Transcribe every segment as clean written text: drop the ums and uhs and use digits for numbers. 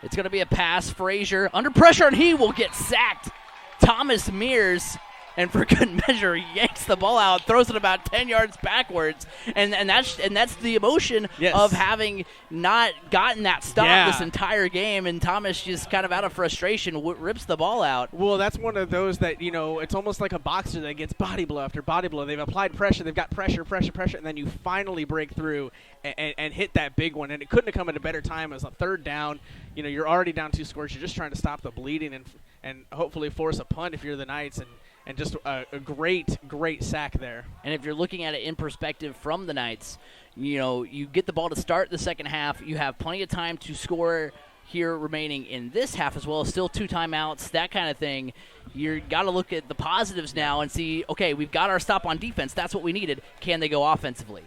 It's going to be a pass. Frazier under pressure, and he will get sacked. Thomas Mears, and for good measure, yanks the ball out, throws it about 10 yards backwards, and that's the emotion of having not gotten that stop this entire game, and Thomas just kind of out of frustration rips the ball out. Well, that's one of those that, it's almost like a boxer that gets body blow after body blow. They've applied pressure, they've got pressure, and then you finally break through and hit that big one, and it couldn't have come at a better time as a third down. You're already down 2 scores. You're just trying to stop the bleeding and hopefully force a punt if you're the Knights, and just a great sack there. And if you're looking at it in perspective from the Knights, you get the ball to start the second half. You have plenty of time to score here remaining in this half as well. Still 2 timeouts, that kind of thing. You got to look at the positives now and see, okay, we've got our stop on defense. That's what we needed. Can they go offensively?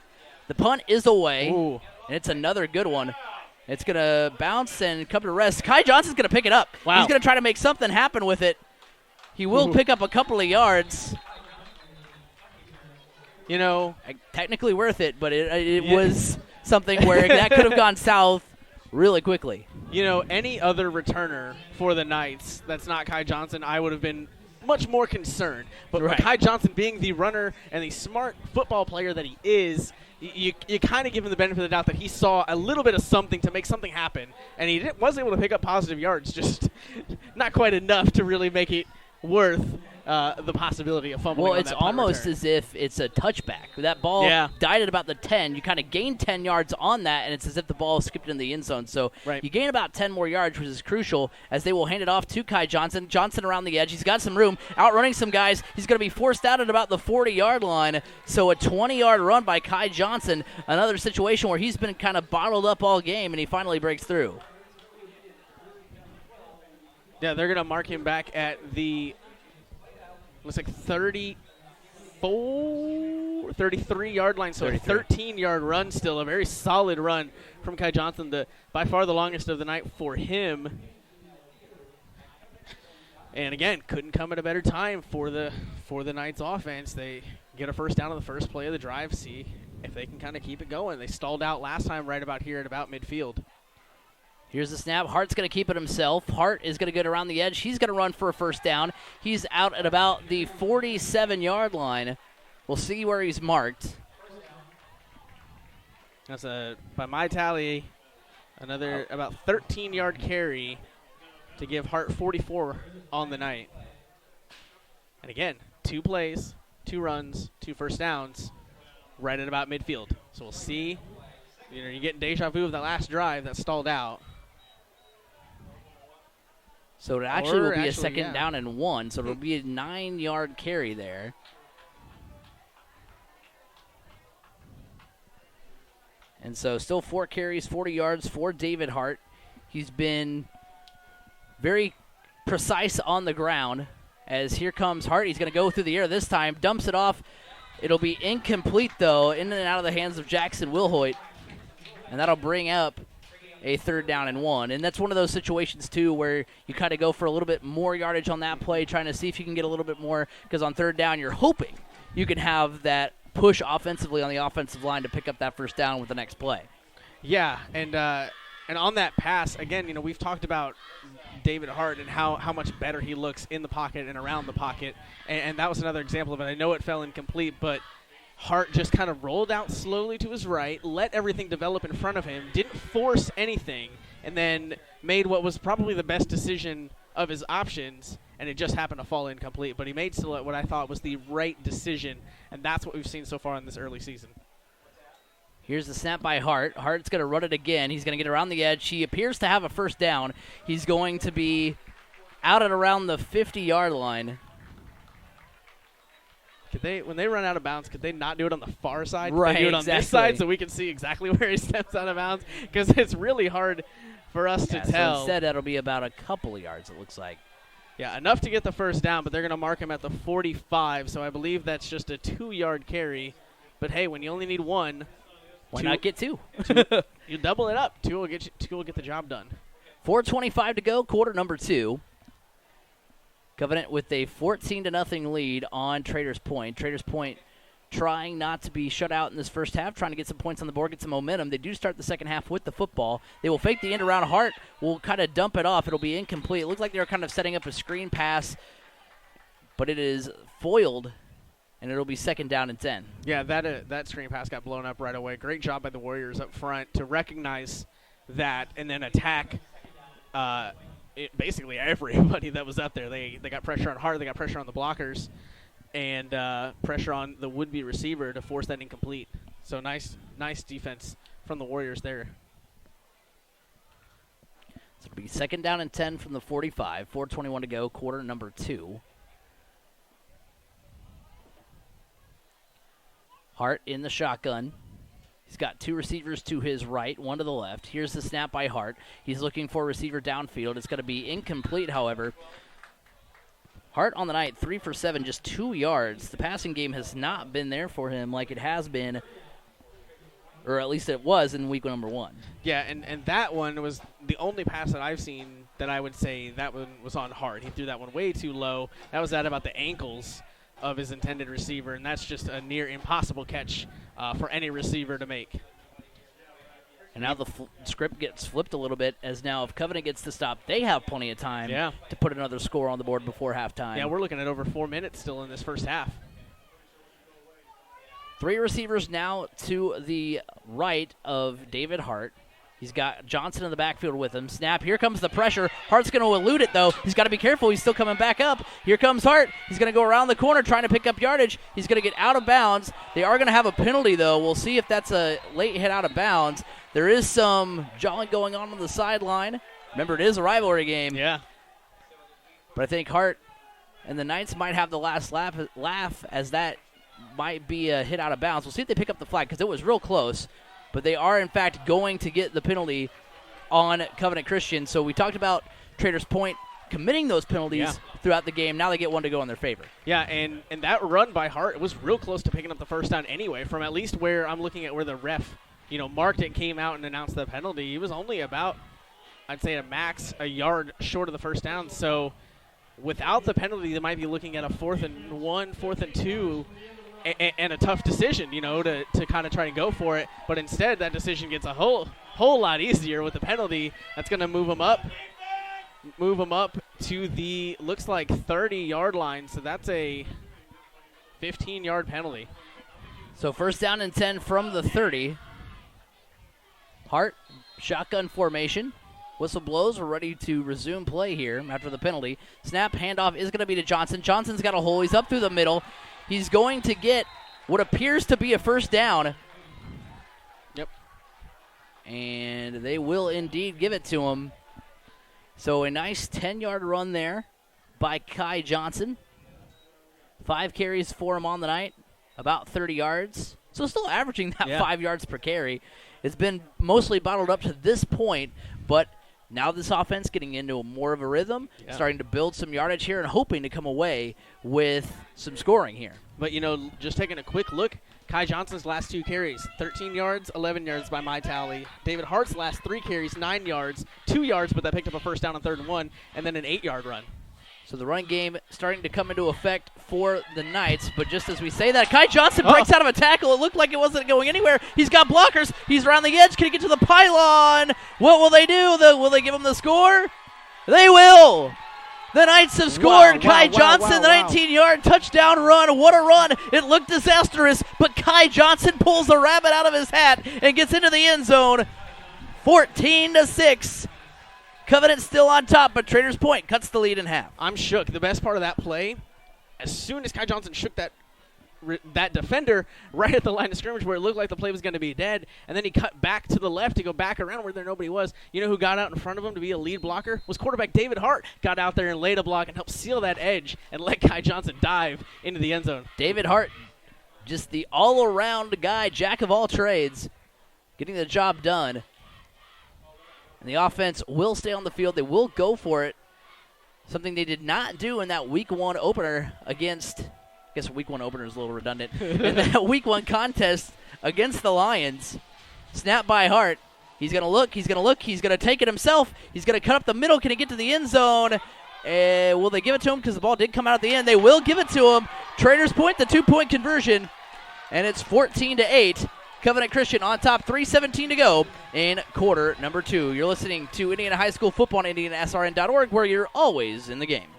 The punt is away, and it's another good one. It's going to bounce and come to rest. Kai Johnson's going to pick it up. Wow. He's going to try to make something happen with it. He will pick up a couple of yards. Technically worth it, but it was something where that could have gone south really quickly. Any other returner for the Knights that's not Kai Johnson, I would have been much more concerned. But with Kai Johnson being the runner and the smart football player that he is, you kind of give him the benefit of the doubt that he saw a little bit of something to make something happen, and he was able to pick up positive yards, just not quite enough to really make it worth the possibility of fumbling. Well, it's almost as if it's a touchback. That ball died at about the 10. You kind of gain 10 yards on that, and it's as if the ball skipped in the end zone. So you gain about 10 more yards, which is crucial, as they will hand it off to Kai Johnson. Johnson around the edge. He's got some room, outrunning some guys. He's going to be forced out at about the 40-yard line. So a 20-yard run by Kai Johnson, another situation where he's been kind of bottled up all game, and he finally breaks through. Yeah, they're going to mark him back at the, looks like 33-yard line, so 33. a 13-yard run still, a very solid run from Kai Johnson, by far the longest of the night for him. And again, couldn't come at a better time for the Knights offense. They get a first down on the first play of the drive, see if they can kind of keep it going. They stalled out last time right about here at about midfield. Here's the snap. Hart's going to keep it himself. Hart is going to get around the edge. He's going to run for a first down. He's out at about the 47-yard line. We'll see where he's marked. That's by my tally, another about 13-yard carry to give Hart 44 on the night. And again, 2 plays, 2 runs, 2 first downs, right at about midfield. So we'll see. You're getting deja vu of that last drive that stalled out. So it actually will be a second down and 1, so it'll be a 9-yard carry there. And so still 4 carries, 40 yards for David Hart. He's been very precise on the ground as here comes Hart. He's going to go through the air this time, dumps it off. It'll be incomplete, though, in and out of the hands of Jackson Wilhoit. And that'll bring up a 3rd down and 1. And that's one of those situations, too, where you kind of go for a little bit more yardage on that play, trying to see if you can get a little bit more, because on 3rd down you're hoping you can have that push offensively on the offensive line to pick up that first down with the next play. Yeah, and on that pass, again, we've talked about David Hart and how much better he looks in the pocket and around the pocket, and that was another example of it. I know it fell incomplete, but Hart just kind of rolled out slowly to his right, let everything develop in front of him, didn't force anything, and then made what was probably the best decision of his options, and it just happened to fall incomplete. But he made still what I thought was the right decision, and that's what we've seen so far in this early season. Here's the snap by Hart. Hart's going to run it again. He's going to get around the edge. He appears to have a first down. He's going to be out at around the 50-yard line. When they run out of bounds, could they not do it on the far side? Right, they do it on this side so we can see exactly where he steps out of bounds? Because it's really hard for us to tell. So instead, that'll be about a couple of yards, it looks like. Yeah, enough to get the first down, but they're going to mark him at the 45, so I believe that's just a 2-yard carry. But, hey, when you only need 1, why not get 2? You double it up. 2 will get the job done. 4:25 to go, quarter number 2. Covenant with a 14-0 lead on Traders Point. Traders Point trying not to be shut out in this first half, trying to get some points on the board, get some momentum. They do start the second half with the football. They will fake the end around. Hart will kind of dump it off. It'll be incomplete. It looks like they're kind of setting up a screen pass, but it is foiled, and it'll be 2nd down and 10. Yeah, that screen pass got blown up right away. Great job by the Warriors up front to recognize that and then attack basically everybody that was up there. They got pressure on Hart. They got pressure on the blockers. And pressure on the would-be receiver to force that incomplete. So nice defense from the Warriors there. So it'll be 2nd down and 10 from the 45. 4:21 to go, quarter number 2. Hart in the shotgun. He's got 2 receivers to his right, 1 to the left. Here's the snap by Hart. He's looking for a receiver downfield. It's going to be incomplete, however. Hart on the night, 3 for 7, just 2 yards. The passing game has not been there for him like it has been, or at least it was in week number 1. Yeah, and that one was the only pass that I've seen that I would say that one was on Hart. He threw that one way too low. That was at about the ankles of his intended receiver, and that's just a near impossible catch for any receiver to make. And now the script gets flipped a little bit, as now if Covenant gets the stop, they have plenty of time to put another score on the board before halftime. Yeah, we're looking at over 4 minutes still in this first half. 3 receivers now to the right of David Hart. He's got Johnson in the backfield with him. Snap, here comes the pressure. Hart's going to elude it, though. He's got to be careful. He's still coming back up. Here comes Hart. He's going to go around the corner trying to pick up yardage. He's going to get out of bounds. They are going to have a penalty, though. We'll see if that's a late hit out of bounds. There is some jawing going on the sideline. Remember, it is a rivalry game. Yeah. But I think Hart and the Knights might have the last laugh as that might be a hit out of bounds. We'll see if they pick up the flag because it was real close. But they are, in fact, going to get the penalty on Covenant Christian. So we talked about Traders Point committing those penalties throughout the game. Now they get one to go in their favor. Yeah, and that run by Hart was real close to picking up the first down anyway, from at least where I'm looking at where the ref, marked it, came out and announced the penalty. He was only about, I'd say, a yard short of the first down. So without the penalty, they might be looking at a 4th and 1, 4th and 2, and a tough decision, to kind of try and go for it. But instead, that decision gets a whole lot easier with the penalty. That's going to move them up to the, looks like, 30-yard line. So that's a 15-yard penalty. So 1st down and 10 from the 30. Hart, shotgun formation. Whistle blows. We're ready to resume play here after the penalty. Snap, handoff is going to be to Johnson. Johnson's got a hole. He's up through the middle. He's going to get what appears to be a first down. Yep. And they will indeed give it to him. So a nice 10-yard run there by Kai Johnson. 5 carries for him on the night, about 30 yards. So still averaging that 5 yards per carry. It's been mostly bottled up to this point, but now this offense getting into more of a rhythm, starting to build some yardage here and hoping to come away with some scoring here. But, just taking a quick look, Kai Johnson's last 2 carries, 13 yards, 11 yards by my tally. David Hart's last 3 carries, 9 yards, 2 yards, but that picked up a first down on 3rd and 1, and then an 8-yard run. So the run game starting to come into effect for the Knights. But just as we say that, Kai Johnson breaks out of a tackle. It looked like it wasn't going anywhere. He's got blockers. He's around the edge. Can he get to the pylon? What will they do? Will they give him the score? They will. The Knights have scored. Kai Johnson, the 19-yard touchdown run. What a run. It looked disastrous, but Kai Johnson pulls the rabbit out of his hat and gets into the end zone. 14-6. Covenant still on top, but Traders Point cuts the lead in half. I'm shook. The best part of that play, as soon as Kai Johnson shook that defender right at the line of scrimmage where it looked like the play was going to be dead, and then he cut back to the left to go back around where there nobody was. You know who got out in front of him to be a lead blocker? Was quarterback David Hart. Got out there and laid a block and helped seal that edge and let Kai Johnson dive into the end zone. David Hart, just the all-around guy, jack of all trades, getting the job done. And the offense will stay on the field. They will go for it. Something they did not do in that Week 1 opener against, I guess Week 1 opener is a little redundant, in that Week 1 contest against the Lions. Snap by Hart. He's going to look. He's going to take it himself. He's going to cut up the middle. Can he get to the end zone? Will they give it to him? Because the ball did come out at the end. They will give it to him. Traders Point, the 2-point conversion. and it's 14-8. Covenant Christian on top, 3:17 to go in quarter number 2. You're listening to Indiana High School Football on IndianaSRN.org, where you're always in the game.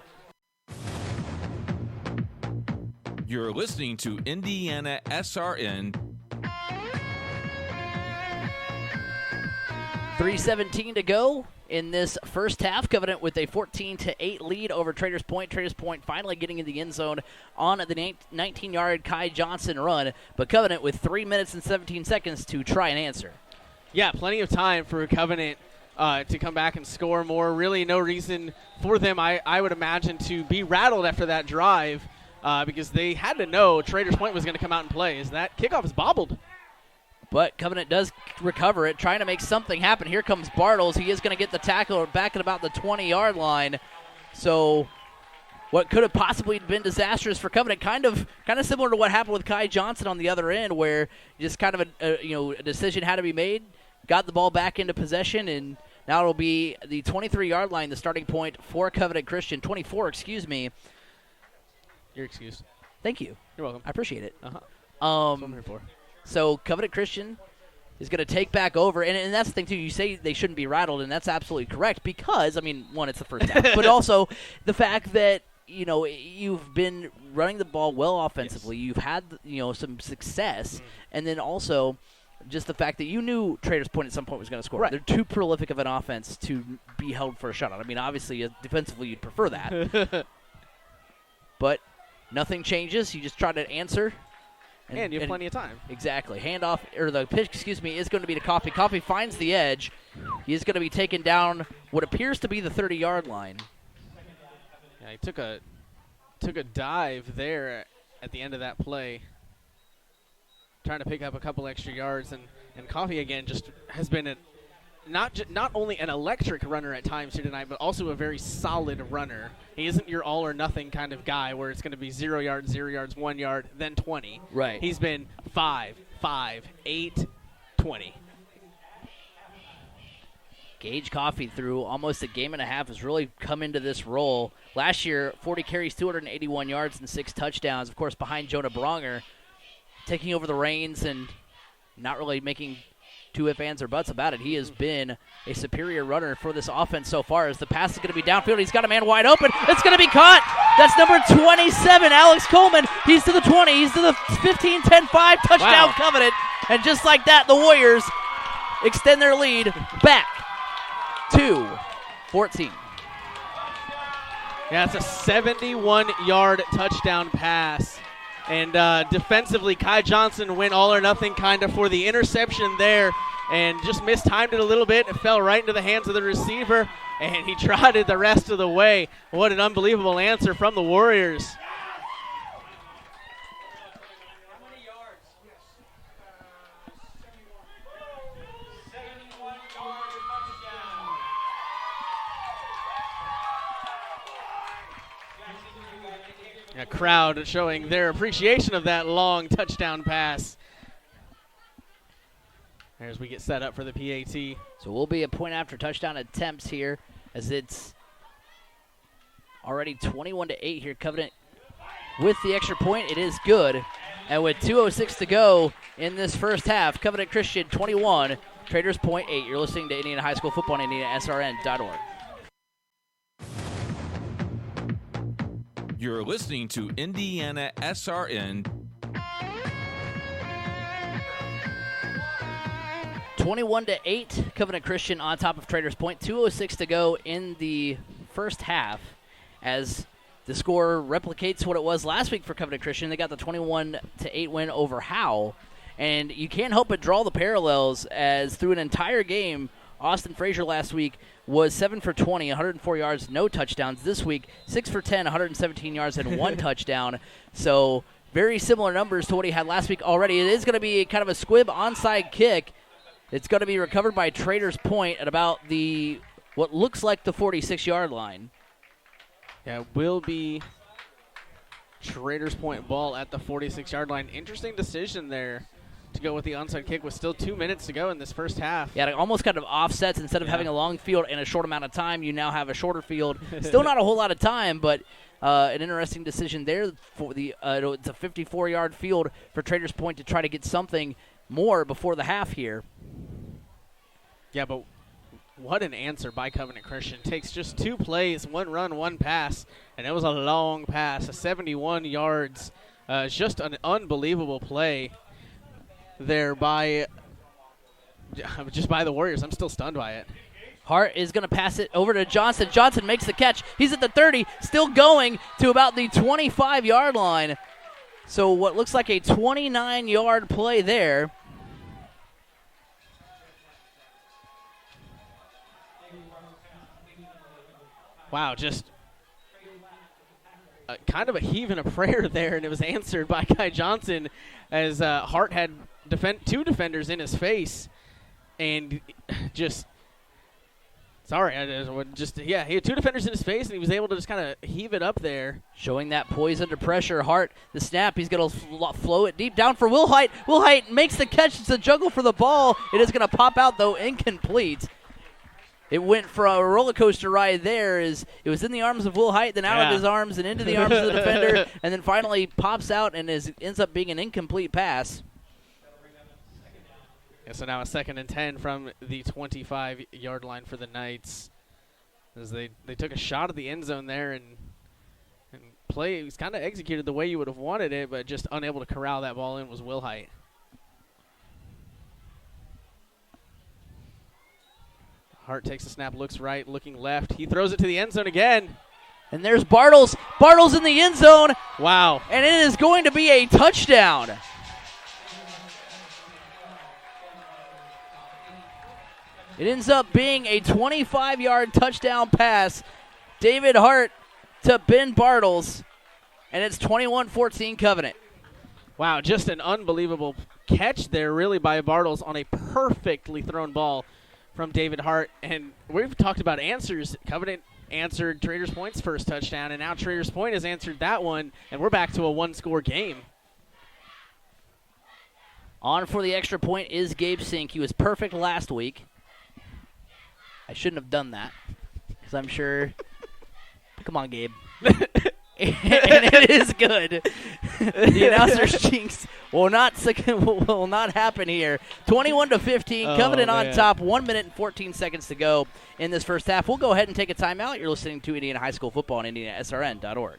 You're listening to Indiana SRN. 3:17 to go in this first half. Covenant with a 14-8 lead over Traders Point. Traders Point finally getting in the end zone on the 19-yard Kai Johnson run, but Covenant with 3 minutes and 17 seconds to try and answer. Yeah, plenty of time for Covenant to come back and score more. Really no reason for them, I would imagine, to be rattled after that drive because they had to know Traders Point was going to come out and play, as that kickoff is bobbled. But Covenant does recover it, trying to make something happen. Here comes Bartles. He is going to get the tackle back at about the 20-yard line. So what could have possibly been disastrous for Covenant, kind of similar to what happened with Kai Johnson on the other end, where just kind of a decision had to be made. Got the ball back into possession, and now it'll be the 23-yard line, the starting point for Covenant Christian. 24, excuse me. You're excused. Thank you. You're welcome. I appreciate it. That's what I'm here for. So Covenant Christian is going to take back over, and that's the thing, too. You say they shouldn't be rattled, and that's absolutely correct because, I mean, one, it's the first half, but also the fact that, you've been running the ball well offensively. Yes. You've had, some success, and then also just the fact that you knew Traders Point at some point was going to score. Right. They're too prolific of an offense to be held for a shutout. I mean, obviously, defensively, you'd prefer that. But nothing changes. You just try to answer. And you have plenty of time. Exactly. Handoff, or the pitch, is going to be to Coffey. Coffey finds the edge. He is going to be taken down what appears to be the 30-yard line. Yeah, he took a dive there at the end of that play, trying to pick up a couple extra yards. And Coffey, again, just has been not only an electric runner at times here tonight, but also a very solid runner. He isn't your all-or-nothing kind of guy where it's going to be 0 yards, 1 yard, then 20. Right. He's been 5, 8, 20. Gage Coffey, through almost a game and a half, has really come into this role. Last year, 40 carries, 281 yards, and 6 touchdowns. Of course, behind Jonah Bronger, taking over the reins and not really making two ifs, ands, or buts about it. He has been a superior runner for this offense so far, as the pass is going to be downfield. He's got a man wide open. It's going to be caught. That's number 27, Alex Coleman. He's to the 20. He's to the 15, 10, 5. Touchdown, wow. Covenant. And just like that, the Warriors extend their lead back to 14. Yeah, it's a 71-yard touchdown pass. And defensively, Kai Johnson went all or nothing kind of for the interception there and just mistimed it a little bit. It fell right into the hands of the receiver, and he trotted the rest of the way. What an unbelievable answer from the Warriors. A crowd showing their appreciation of that long touchdown pass. As we get set up for the PAT. So we'll be a point after touchdown attempts here, as it's already 21-8 here. Covenant with the extra point. It is good. And with 2:06 to go in this first half, Covenant Christian 21, Traders Point 8. You're listening to Indiana High School Football on IndianaSRN.org. You're listening to Indiana SRN. 21-8, Covenant Christian on top of Traders Point. 2:06 to go in the first half, as the score replicates what it was last week for Covenant Christian. They got the 21-8 win over Howe, and you can't help but draw the parallels, as through an entire game, Austin Frazier last week was 7 for 20, 104 yards, no touchdowns. This week, 6 for 10, 117 yards, and 1 touchdown. So very similar numbers to what he had last week already. It is going to be kind of a squib onside kick. It's going to be recovered by Traders Point at about the what looks like the 46-yard line. Yeah, it will be Traders Point ball at the 46-yard line. Interesting decision there to go with the onside kick with still 2 minutes to go in this first half. Yeah, it almost kind of offsets. Instead of having a long field and a short amount of time, you now have a shorter field. Still not a whole lot of time, but an interesting decision there. For the it's a 54-yard field for Traders Point to try to get something more before the half here. Yeah, but what an answer by Covenant Christian. Takes just 2 plays, 1 run, 1 pass, and it was a long pass, 71 yards. It's just an unbelievable play there by the Warriors. I'm still stunned by it. Hart is going to pass it over to Johnson. Johnson makes the catch. He's at the 30, still going to about the 25-yard line. So what looks like a 29-yard play there. Wow, just kind of a heave and a prayer there, and it was answered by Kai Johnson as Hart had 2 defenders in his face, and just he had 2 defenders in his face, and he was able to just kind of heave it up there. Showing that poise under pressure. Hart, the snap, he's going to flow it deep down for Wilhite. Wilhite makes the catch. It's a juggle for the ball. It is going to pop out, though, incomplete. It went for a roller coaster ride there. It was in the arms of Wilhite, then out of his arms and into the arms of the defender, and then finally pops out and ends up being an incomplete pass. Yeah, so now a 2nd and 10 from the 25-yard line for the Knights, as they took a shot at the end zone there and play. It was kind of executed the way you would have wanted it, but just unable to corral that ball in was Wilhite. Hart takes the snap, looks right, looking left. He throws it to the end zone again. And there's Bartles. Bartles in the end zone. Wow. And it is going to be a touchdown. It ends up being a 25-yard touchdown pass. David Hart to Ben Bartles. And it's 21-14 Covenant. Wow, just an unbelievable catch there really by Bartles on a perfectly thrown ball from David Hart. And we've talked about answers. Covenant answered Traders Point's first touchdown, and now Traders Point has answered that one, and we're back to a 1-score game. On for the extra point is Gabe Sink. He was perfect last week. I shouldn't have done that, because I'm sure. Come on, Gabe. And it is good. The announcer's jinx will not happen here. 21-15, Covenant on top. 1 minute and 14 seconds to go in this first half. We'll go ahead and take a timeout. You're listening to Indiana High School Football on IndianaSRN.org.